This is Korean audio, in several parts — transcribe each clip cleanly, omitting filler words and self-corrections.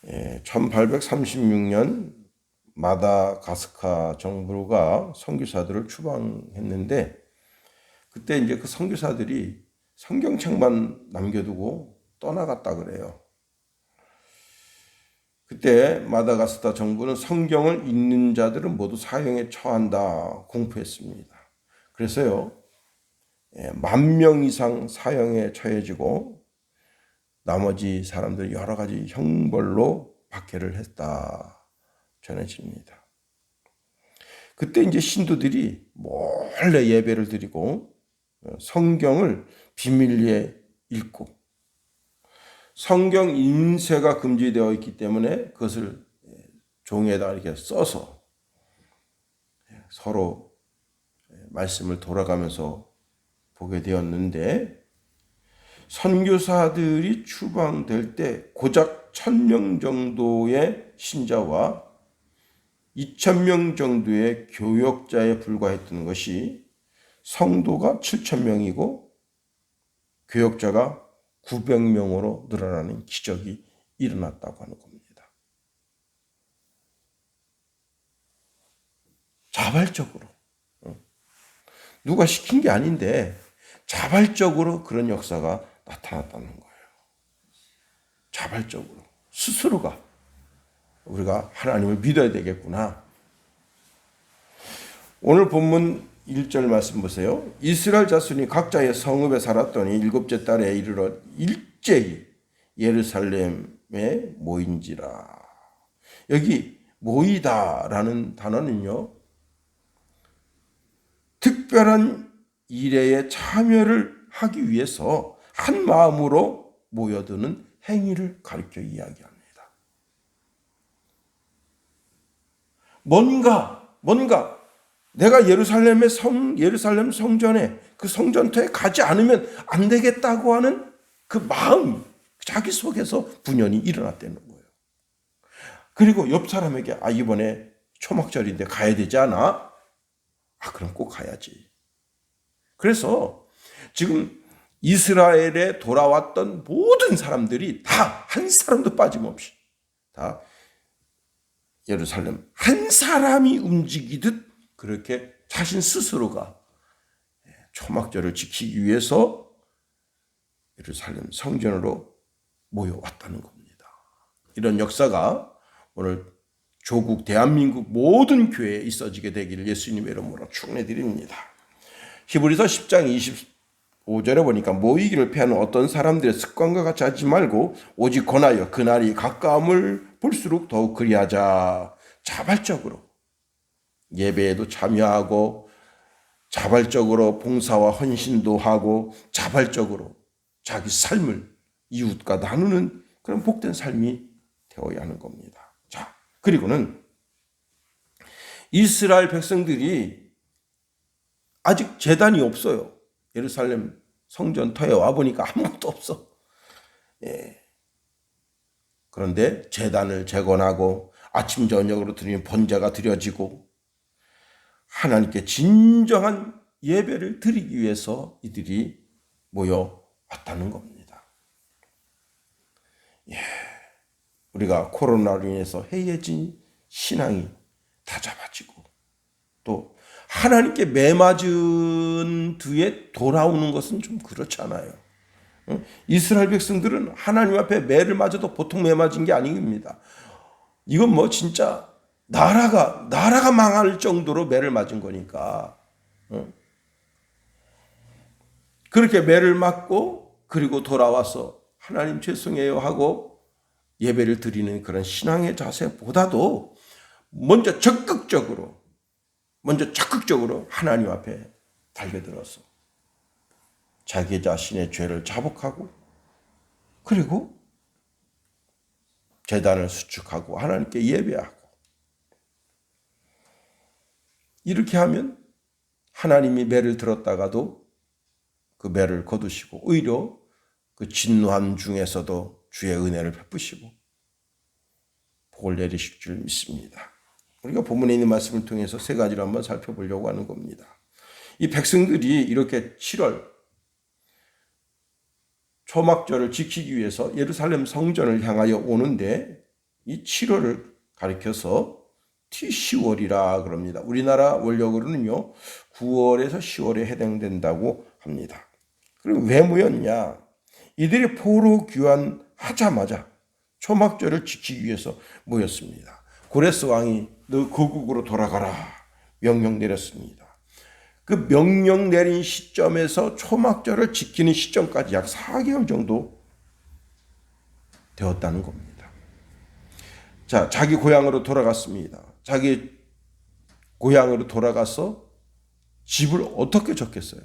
1836년 마다가스카 정부가 선교사들을 추방했는데, 그때 이제 그 선교사들이 성경책만 남겨두고 떠나갔다 그래요. 그때 마다가스카 정부는 성경을 읽는 자들은 모두 사형에 처한다 공포했습니다. 그래서요, 10,000명 이상 사형에 처해지고 나머지 사람들 여러 가지 형벌로 박해를 했다 전해집니다. 그때 이제 신도들이 몰래 예배를 드리고 성경을 비밀리에 읽고, 성경 인쇄가 금지되어 있기 때문에 그것을 종이에다 이렇게 써서 서로 말씀을 돌아가면서 보게 되었는데, 선교사들이 추방될 때 고작 1,000명 정도의 신자와 2,000명 정도의 교역자에 불과했던 것이 성도가 7,000명이고 교역자가 900명으로 늘어나는 기적이 일어났다고 하는 겁니다. 자발적으로, 누가 시킨 게 아닌데 자발적으로 그런 역사가 나타났다는 거예요. 자발적으로 스스로가 우리가 하나님을 믿어야 되겠구나. 오늘 본문 1절 말씀 보세요. 이스라엘 자손이 각자의 성읍에 살았더니 7째 달에 이르러 일제히 예루살렘에 모인지라. 여기 모이다라는 단어는요, 특별한 일에 참여를 하기 위해서 한 마음으로 모여드는 행위를 가르쳐 이야기합니다. 뭔가 내가 예루살em 성전에, 그 성전터에 가지 않으면 안 되겠다고 하는 그 마음, 자기 속에서 분연이 일어났다는 거예요. 그리고 옆 사람에게 이번에 초막절인데 가야 되지 않아? 그럼 꼭 가야지. 그래서 지금 이스라엘에 돌아왔던 모든 사람들이 다 한 사람도 빠짐없이 다 예루살렘 한 사람이 움직이듯 그렇게 자신 스스로가 초막절을 지키기 위해서 예루살렘 성전으로 모여왔다는 겁니다. 이런 역사가 오늘 조국 대한민국 모든 교회에 있어지게 되기를 예수님의 이름으로 축원해드립니다. 히브리서 10장 25절에 보니까 모이기를 피하는 어떤 사람들의 습관과 같이 하지 말고 오직 권하여 그날이 가까움을 볼수록 더욱 그리하자. 자발적으로 예배에도 참여하고 자발적으로 봉사와 헌신도 하고 자발적으로 자기 삶을 이웃과 나누는 그런 복된 삶이 되어야 하는 겁니다. 자, 그리고는 이스라엘 백성들이 아직 제단이 없어요. 예루살렘 성전터에 와보니까 아무것도 없어. 그런데 제단을 재건하고 아침 저녁으로 드리는 번제가 드려지고 하나님께 진정한 예배를 드리기 위해서 이들이 모여왔다는 겁니다. 우리가 코로나로 인해서 해이해진 신앙이 다 잡아지고 또 하나님께 매 맞은 뒤에 돌아오는 것은 좀 그렇잖아요. 이스라엘 백성들은 하나님 앞에 매를 맞아도 보통 매 맞은 게 아닙니다. 이건 진짜 나라가 망할 정도로 매를 맞은 거니까. 그렇게 매를 맞고 그리고 돌아와서 하나님 죄송해요 하고 예배를 드리는 그런 신앙의 자세보다도 먼저 적극적으로 하나님 앞에 달려들어서 자기 자신의 죄를 자복하고 그리고 제단을 수축하고 하나님께 예배하고, 이렇게 하면 하나님이 매를 들었다가도 그 매를 거두시고 오히려 그 진노함 중에서도 주의 은혜를 베푸시고 복을 내리실 줄 믿습니다. 우리가 본문에 있는 말씀을 통해서 세 가지를 한번 살펴보려고 하는 겁니다. 이 백성들이 이렇게 7월 초막절을 지키기 위해서 예루살렘 성전을 향하여 오는데 이 7월을 가리켜서 티시월이라 그럽니다. 우리나라 원력으로는요 9월에서 10월에 해당된다고 합니다. 그럼 왜 모였냐? 이들이 포로 귀환하자마자 초막절을 지키기 위해서 모였습니다. 고레스 왕이 너 거국으로 돌아가라 명령 내렸습니다. 그 명령 내린 시점에서 초막절을 지키는 시점까지 약 4개월 정도 되었다는 겁니다. 자, 자기 고향으로 돌아갔습니다. 자기 고향으로 돌아가서 집을 어떻게 졌겠어요?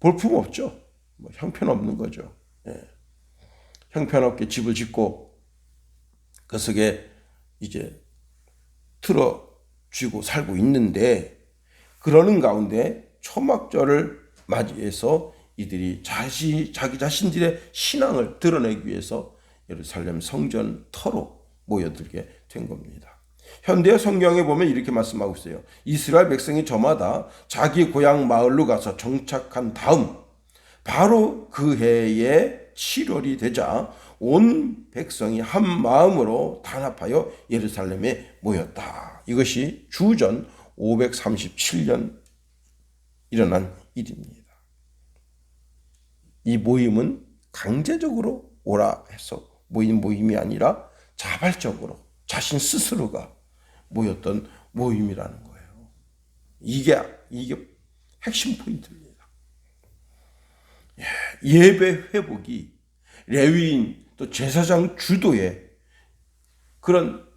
볼품 없죠. 뭐 형편없는 거죠. 예. 형편없게 집을 짓고 그 속에 이제 틀어쥐고 살고 있는데 그러는 가운데 초막절을 맞이해서 이들이 자기 자신들의 신앙을 드러내기 위해서 예루살렘 성전 터로 모여들게 된 겁니다. 현대 성경에 보면 이렇게 말씀하고 있어요. 이스라엘 백성이 저마다 자기 고향 마을로 가서 정착한 다음 바로 그 해에 7월이 되자 온 백성이 한 마음으로 단합하여 예루살렘에 모였다. 이것이 주전 537년 일어난 일입니다. 이 모임은 강제적으로 오라 해서 모인 모임이 아니라 자발적으로 자신 스스로가 모였던 모임이라는 거예요. 이게 핵심 포인트입니다. 예배 회복이 레위인 또 제사장 주도의 그런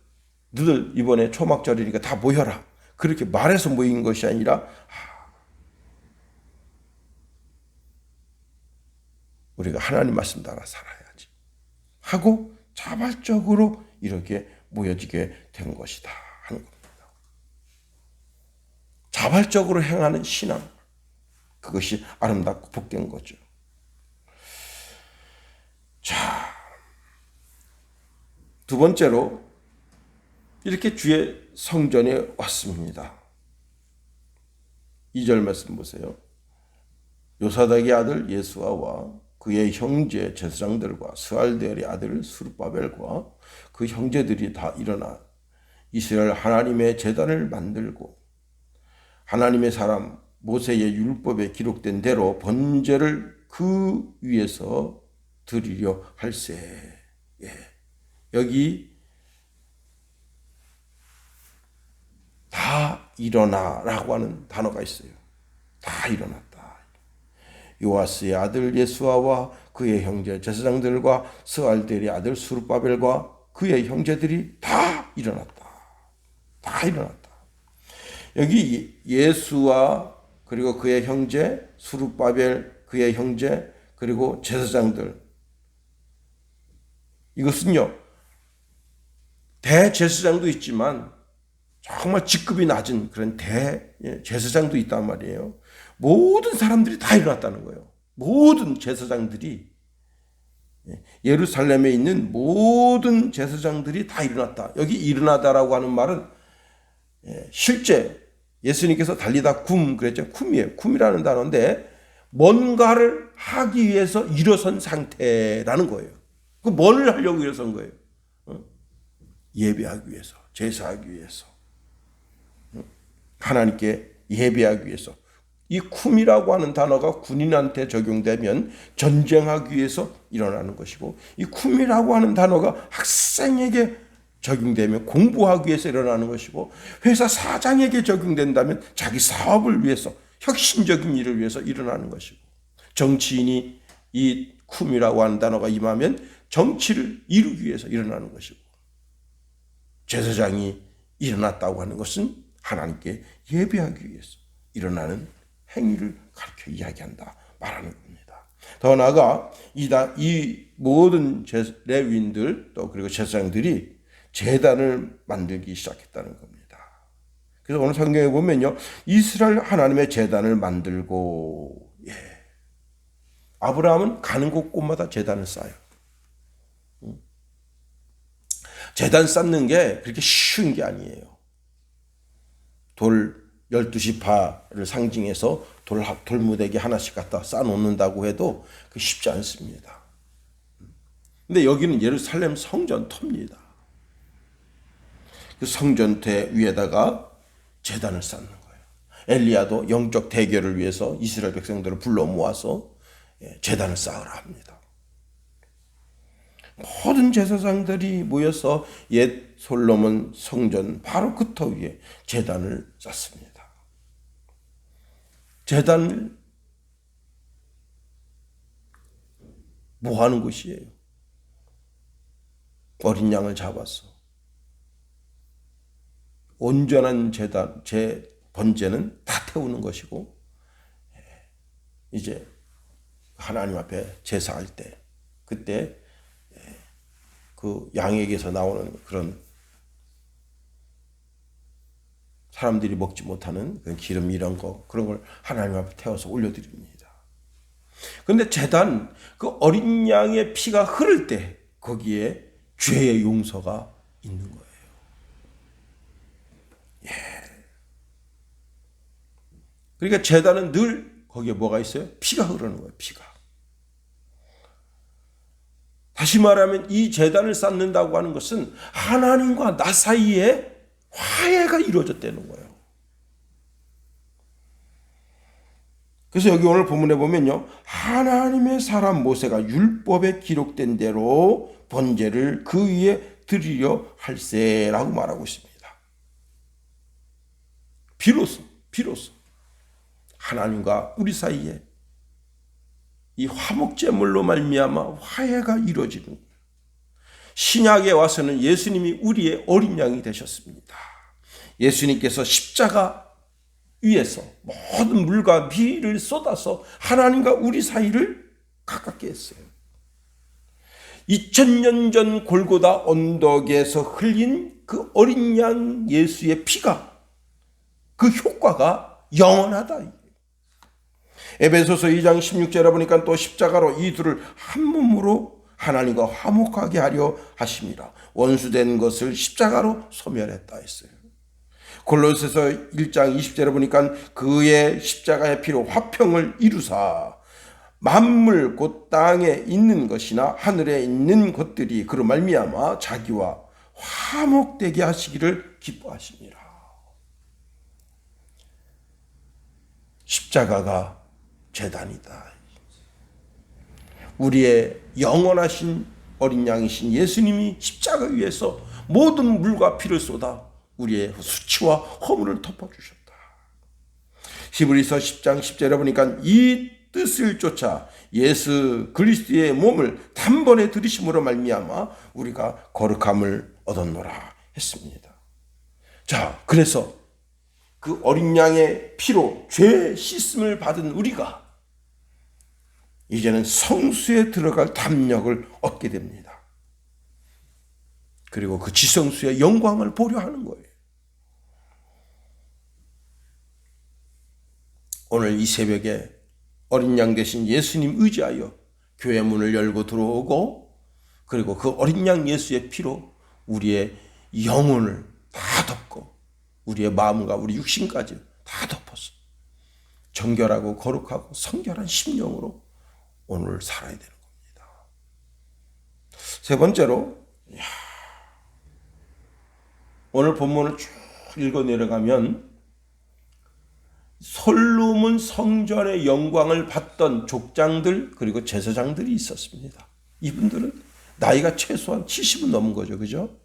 너들 이번에 초막절이니까 다 모여라 그렇게 말해서 모인 것이 아니라 우리가 하나님 말씀 따라 살아야지 하고 자발적으로 이렇게 모여지게 된 것이다 하는 겁니다. 자발적으로 행하는 신앙, 그것이 아름답고 복된 거죠. 자, 두 번째로 이렇게 주의 성전에 왔습니다. 2절 말씀 보세요. 요사닥의 아들 예수아와 그의 형제 제사장들과 스알데엘의 아들 스룹바벨과 그 형제들이 다 일어나 이스라엘 하나님의 제단을 만들고 하나님의 사람 모세의 율법에 기록된 대로 번제를 그 위에서 드리려 할세. 예. 여기 다 일어나라고 하는 단어가 있어요. 다 일어났다. 요아스의 아들 예수아와 그의 형제 제사장들과 스알델의 아들 스룹바벨과 그의 형제들이 다 일어났다. 다 일어났다. 여기 예수아 그리고 그의 형제 스룹바벨 그의 형제 그리고 제사장들 이것은요 대제사장도 있지만 정말 직급이 낮은 그런 대제사장도 있단 말이에요. 모든 사람들이 다 일어났다는 거예요. 모든 제사장들이 예루살렘에 있는 모든 제사장들이 다 일어났다. 여기 일어나다라고 하는 말은 실제 예수님께서 달리다 그랬죠. 쿰이라는 단어인데 뭔가를 하기 위해서 일어선 상태라는 거예요. 그 뭘 하려고 일어선 거예요? 예배하기 위해서, 제사하기 위해서, 하나님께 예배하기 위해서. 이 쿰이라고 하는 단어가 군인한테 적용되면 전쟁하기 위해서 일어나는 것이고 이 쿰이라고 하는 단어가 학생에게 적용되면 공부하기 위해서 일어나는 것이고 회사 사장에게 적용된다면 자기 사업을 위해서 혁신적인 일을 위해서 일어나는 것이고 정치인이 이 쿰이라고 하는 단어가 임하면 정치를 이루기 위해서 일어나는 것이고 제사장이 일어났다고 하는 것은 하나님께 예배하기 위해서 일어나는 행위를 가르쳐 이야기한다 말하는 겁니다. 더 나아가 이 모든 레위인들 또 그리고 제사장들이 제단을 만들기 시작했다는 겁니다. 그래서 오늘 성경에 보면요 이스라엘 하나님의 제단을 만들고 아브라함은 가는 곳곳마다 제단을 쌓아요. 제단 쌓는 게 그렇게 쉬운 게 아니에요. 돌 12지파를 상징해서 돌무더기 하나씩 갖다 쌓아놓는다고 해도 쉽지 않습니다. 근데 여기는 예루살렘 성전터입니다. 그 성전터 위에다가 제단을 쌓는 거예요. 엘리야도 영적 대결을 위해서 이스라엘 백성들을 불러 모아서 제단을 쌓으라 합니다. 모든 제사장들이 모여서 옛 솔로몬 성전 바로 그 터 위에 제단을 쌓습니다. 제단을 뭐 하는 곳이에요? 어린 양을 잡아서 온전한 제단, 번제는 다 태우는 것이고, 이제 하나님 앞에 제사할 때, 그때 그 양에게서 나오는 그런 사람들이 먹지 못하는 그런 기름 이런 거, 그런 걸 하나님 앞에 태워서 올려드립니다. 그런데 제단, 그 어린 양의 피가 흐를 때 거기에 죄의 용서가 있는 거예요. 그러니까 제단은 늘 거기에 뭐가 있어요? 피가 흐르는 거예요. 피가. 다시 말하면 이 제단을 쌓는다고 하는 것은 하나님과 나 사이에 화해가 이루어졌다는 거예요. 그래서 여기 오늘 본문에 보면요, 하나님의 사람 모세가 율법에 기록된 대로 번제를 그 위에 드리려 할세라고 말하고 있습니다. 비로소 하나님과 우리 사이에 이 화목제물로 말미암아 화해가 이루어지는 거예요. 신약에 와서는 예수님이 우리의 어린 양이 되셨습니다. 예수님께서 십자가 위에서 모든 물과 피를 쏟아서 하나님과 우리 사이를 가깝게 했어요. 2000년 전 골고다 언덕에서 흘린 그 어린 양 예수의 피가, 그 효과가 영원하다. 에베소서 2장 16절에 보니까 또 십자가로 이 둘을 한 몸으로 하나님과 화목하게 하려 하심이라. 원수된 것을 십자가로 소멸했다 했어요. 골로새서 1장 20절에 보니까 그의 십자가의 피로 화평을 이루사 만물 곧 땅에 있는 것이나 하늘에 있는 것들이 그로 말미암아 자기와 화목되게 하시기를 기뻐하시니라. 십자가가 제단이다. 우리의 영원하신 어린 양이신 예수님이 십자가 위에서 모든 물과 피를 쏟아 우리의 수치와 허물을 덮어주셨다. 히브리서 10장 10절에 보니까 이 뜻을 쫓아 예수 그리스도의 몸을 단번에 들이심으로 말미암아 우리가 거룩함을 얻었노라 했습니다. 자, 그래서 그 어린 양의 피로 죄 씻음을 받은 우리가 이제는 성수에 들어갈 담력을 얻게 됩니다. 그리고 그 지성수의 영광을 보려 하는 거예요. 오늘 이 새벽에 어린 양 되신 예수님 의지하여 교회 문을 열고 들어오고, 그리고 그 어린 양 예수의 피로 우리의 영혼을 다 덮고 우리의 마음과 우리 육신까지 다 덮어서 정결하고 거룩하고 성결한 심령으로 오늘 살아야 되는 겁니다. 세 번째로, 오늘 본문을 쭉 읽어 내려가면 솔로몬 성전의 영광을 받던 족장들 그리고 제사장들이 있었습니다. 이분들은 나이가 최소한 70은 넘은 거죠. 그죠?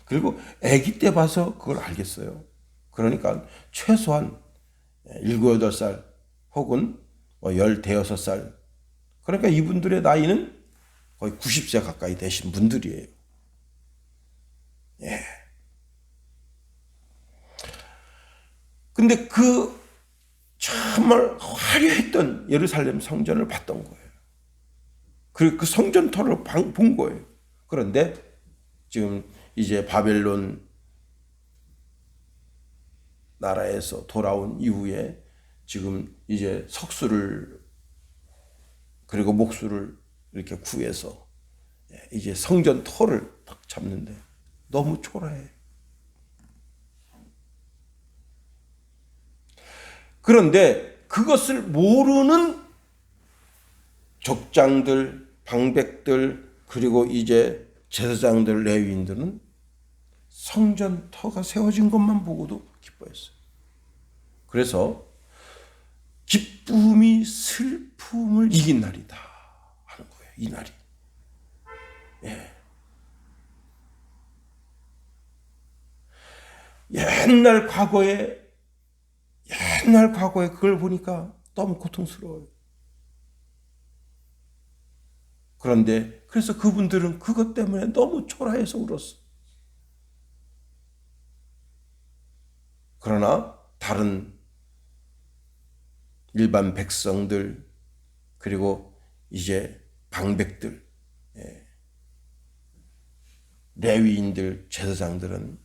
그리고 아기 때 봐서 그걸 알겠어요. 그러니까 최소한 7, 8살 혹은 15살. 그러니까 이분들의 나이는 거의 90세 가까이 되신 분들이에요. 근데 그 정말 화려했던 예루살렘 성전을 봤던 거예요. 그리고 그 성전터를 본 거예요. 그런데 지금 이제 바벨론 나라에서 돌아온 이후에 지금 이제 석수를 그리고 목수를 이렇게 구해서 이제 성전터를 딱 잡는데 너무 초라해. 그런데 그것을 모르는 족장들, 방백들, 그리고 이제 제사장들, 레위인들은 성전터가 세워진 것만 보고도 기뻐했어요. 그래서 기쁨이 슬픔을 이긴 날이다 하는 거예요. 이 날이. 예. 옛날 과거에 그걸 보니까 너무 고통스러워요. 그런데 그래서 그분들은 그것 때문에 너무 초라해서 울었어. 그러나 다른 일반 백성들 그리고 이제 방백들, 레위인들, 제사장들은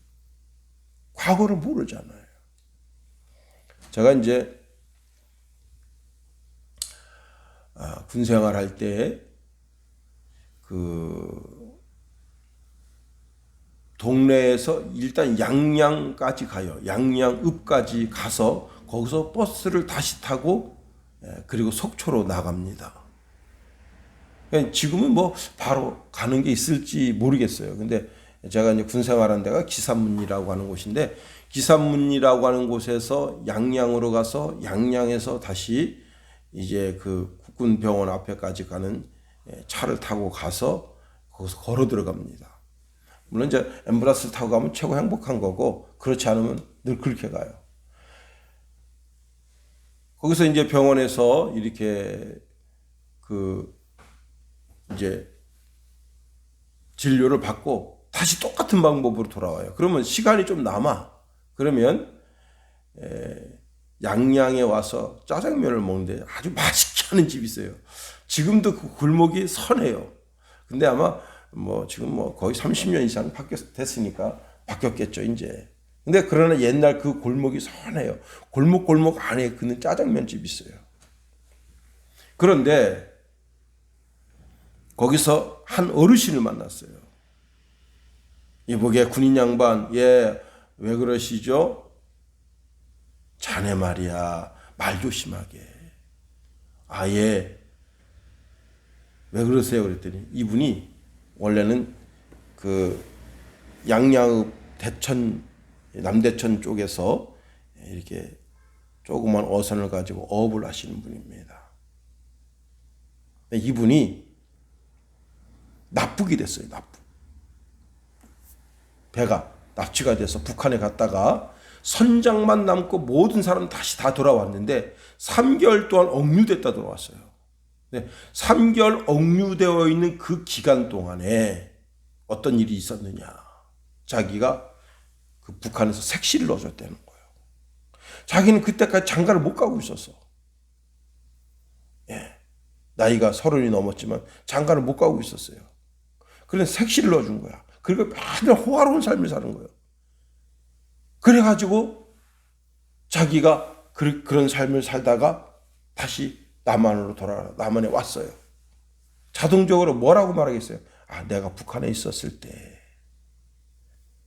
과거를 모르잖아요. 제가 이제 군 생활할 때 그 동네에서 일단 양양까지 가요. 양양읍까지 가서 거기서 버스를 다시 타고 그리고 속초로 나갑니다. 지금은 뭐 바로 가는 게 있을지 모르겠어요. 근데 제가 이제 군 생활한 데가 기산문이라고 하는 곳인데 기산문이라고 하는 곳에서 양양으로 가서 양양에서 다시 이제 그 국군병원 앞에까지 가는 차를 타고 가서 거기서 걸어 들어갑니다. 물론 이제 앰뷸런스 타고 가면 최고 행복한 거고 그렇지 않으면 늘 그렇게 가요. 거기서 이제 병원에서 이렇게 그 이제 진료를 받고 다시 똑같은 방법으로 돌아와요. 그러면 시간이 좀 남아. 그러면 양양에 와서 짜장면을 먹는데 아주 맛있게 하는 집이 있어요. 지금도 그 골목이 선해요. 근데 아마 뭐 지금 뭐 거의 30년 이상 됐으니까 바뀌었겠죠, 이제. 근데 그러나 옛날 그 골목이 선해요. 골목 안에 그는 짜장면집이 있어요. 그런데 거기서 한 어르신을 만났어요. 이보게 군인 양반, 왜 그러시죠? 자네 말이야, 말 조심하게. 예. 왜 그러세요? 그랬더니 이분이 원래는 그 양양읍 대천, 남대천 쪽에서 이렇게 조그만 어선을 가지고 어업을 하시는 분입니다. 이분이 납북이 됐어요. 배가 납치가 돼서 북한에 갔다가 선장만 남고 모든 사람 다시 다 돌아왔는데 3개월 동안 억류됐다 돌아왔어요. 3개월 억류되어 있는 그 기간 동안에 어떤 일이 있었느냐. 자기가 그 북한에서 색시를 넣어줬다는 거예요. 자기는 그때까지 장가를 못 가고 있었어. 나이가 30이 넘었지만 장가를 못 가고 있었어요. 그래서 색시를 넣어준 거야. 그리고 매일 호화로운 삶을 사는 거예요. 그래가지고 자기가 그런 삶을 살다가 다시 남한에 왔어요. 자동적으로 뭐라고 말하겠어요? 내가 북한에 있었을 때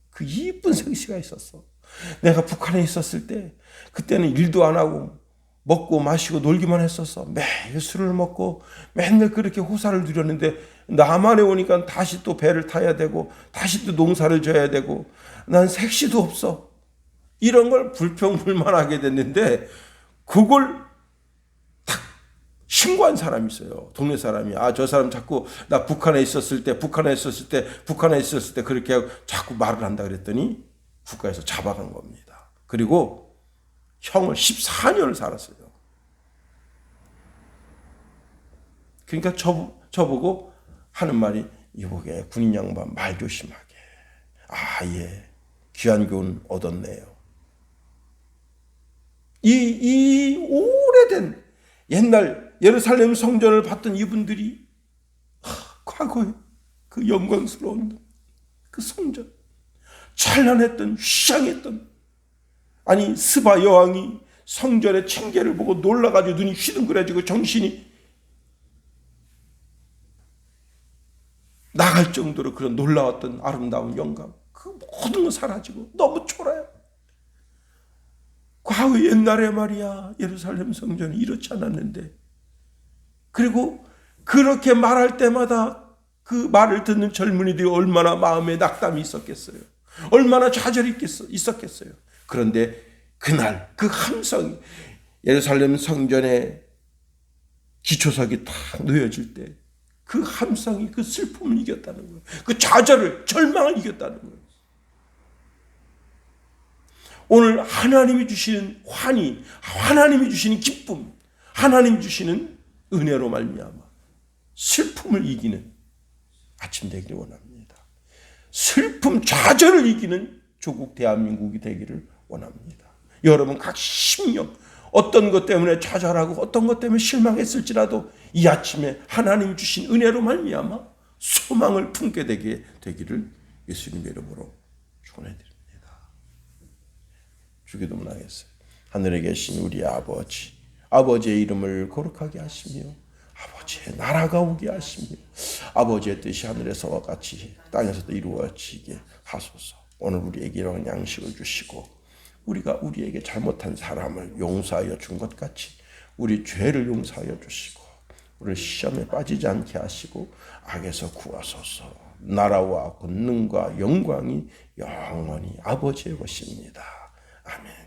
그 이쁜 색시가 있었어. 내가 북한에 있었을 때 그때는 일도 안 하고 먹고 마시고 놀기만 했었어. 매일 술을 먹고 맨날 그렇게 호사를 누렸는데 남한에 오니까 다시 또 배를 타야 되고 다시 또 농사를 져야 되고 난 색시도 없어. 이런 걸 불평불만하게 됐는데 그걸 딱 신고한 사람이 있어요. 동네 사람이. 저 사람 자꾸 나 북한에 있었을 때 그렇게 자꾸 말을 한다 그랬더니 국가에서 잡아간 겁니다. 그리고 형을 14년을 살았어요. 그러니까 저보고 하는 말이 이보게 군인 양반 말 조심하게. 예. 귀한 교훈 얻었네요. 이 오래된 옛날 예루살렘 성전을 봤던 이분들이 과거에 그 영광스러운 그 성전, 찬란했던 휘장했던 스바 여왕이 성전의 층계를 보고 놀라가지고 눈이 휘둥그레지고 정신이 나갈 정도로 그런 놀라웠던 아름다운 영광, 그 모든 거 사라지고 너무 초라해요. 과거 옛날에 말이야 예루살렘 성전이 이렇지 않았는데, 그리고 그렇게 말할 때마다 그 말을 듣는 젊은이들이 얼마나 마음에 낙담이 있었겠어요. 얼마나 좌절이 있었겠어요. 그런데 그날 그 함성이 예루살렘 성전에 기초석이 탁 놓여질 때 그 함성이 그 슬픔을 이겼다는 거예요. 그 좌절을, 절망을 이겼다는 거예요. 오늘 하나님이 주시는 환희, 하나님이 주시는 기쁨, 하나님이 주시는 은혜로 말미암아 슬픔을 이기는 아침 되기를 원합니다. 슬픔, 좌절을 이기는 조국 대한민국이 되기를 원합니다. 여러분 각 심령 어떤 것 때문에 좌절하고 어떤 것 때문에 실망했을지라도 이 아침에 하나님 주신 은혜로 말미암아 소망을 품게 되기를 예수님의 이름으로 축원해드립니다. 주기도문 하겠어요. 하늘에 계신 우리 아버지, 아버지의 이름을 거룩하게 하시며 아버지의 나라가 오게 하시며 아버지의 뜻이 하늘에서와 같이 땅에서도 이루어지게 하소서. 오늘 우리에게 이런 양식을 주시고 우리가 우리에게 잘못한 사람을 용서하여 준 것 같이 우리 죄를 용서하여 주시고 우리를 시험에 빠지지 않게 하시고 악에서 구하소서. 나라와 권능과 영광이 영원히 아버지의 것입니다. 아멘.